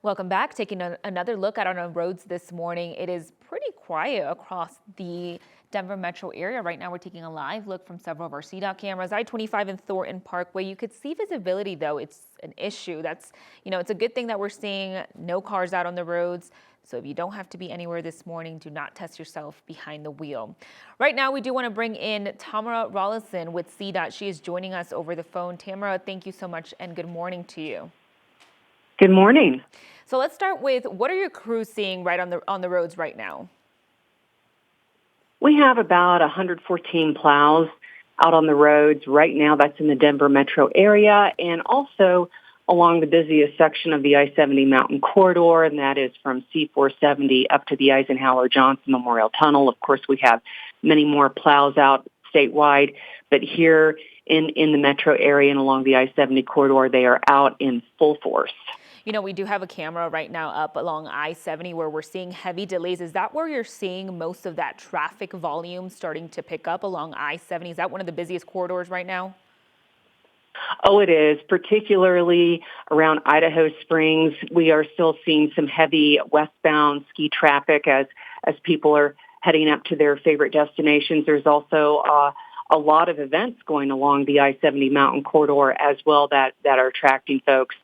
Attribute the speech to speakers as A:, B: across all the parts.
A: Welcome back. Taking another look at our roads this morning. It is pretty quiet across the Denver metro area. Right now, we're taking a live look from several of our CDOT cameras. I-25 and Thornton Parkway. You could see visibility, though. It's an issue. It's a good thing that we're seeing no cars out on the roads. So if you don't have to be anywhere this morning, do not test yourself behind the wheel. Right now, we do want to bring in Tamara Rollison with CDOT. She is joining us over the phone. Tamara, thank you so much and good morning to you.
B: Good morning.
A: So let's start with, what are your crews seeing right on the roads right now?
B: We have about 114 plows out on the roads right now. That's in the Denver metro area and also along the busiest section of the I-70 Mountain Corridor, and that is from C-470 up to the Eisenhower-Johnson Memorial Tunnel. Of course, we have many more plows out statewide, but here in the metro area and along the I-70 corridor, they are out in full force.
A: You know, we do have a camera right now up along I-70 where we're seeing heavy delays. Is that where you're seeing most of that traffic volume starting to pick up along I-70? Is that one of the busiest corridors right now?
B: Oh, it is, particularly around Idaho Springs. We are still seeing some heavy westbound ski traffic as people are heading up to their favorite destinations. There's also a lot of events going along the I-70 Mountain Corridor as well that are attracting folks.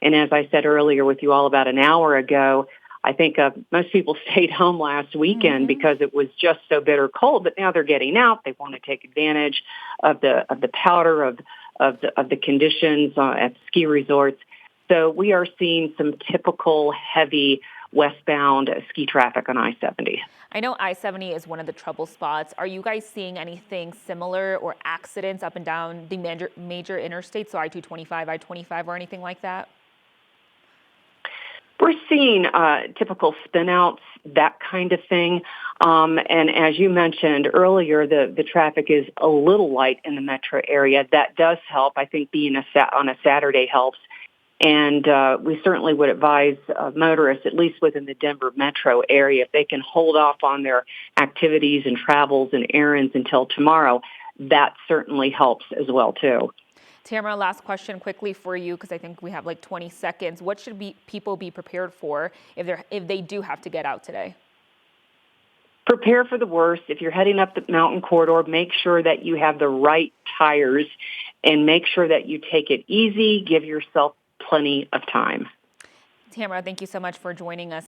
B: And as I said earlier with you all about an hour ago, I think most people stayed home last weekend because it was just so bitter cold. But now they're getting out. They want to take advantage of the powder of the conditions at ski resorts. So we are seeing some typical heavy westbound ski traffic on I-70.
A: I know I-70 is one of the trouble spots. Are you guys seeing anything similar or accidents up and down the major interstates, so I-225, I-25, or anything like that?
B: We're seeing typical spinouts, that kind of thing. And as you mentioned earlier, the traffic is a little light in the metro area. That does help. I think being on a Saturday helps. And we certainly would advise motorists, at least within the Denver metro area, if they can hold off on their activities and travels and errands until tomorrow, that certainly helps as well, too.
A: Tamara, last question quickly for you, because I think we have like 20 seconds. What should people be prepared for if they do have to get out today?
B: Prepare for the worst. If you're heading up the mountain corridor, make sure that you have the right tires and make sure that you take it easy. Give yourself plenty of time.
A: Tamara, thank you so much for joining us.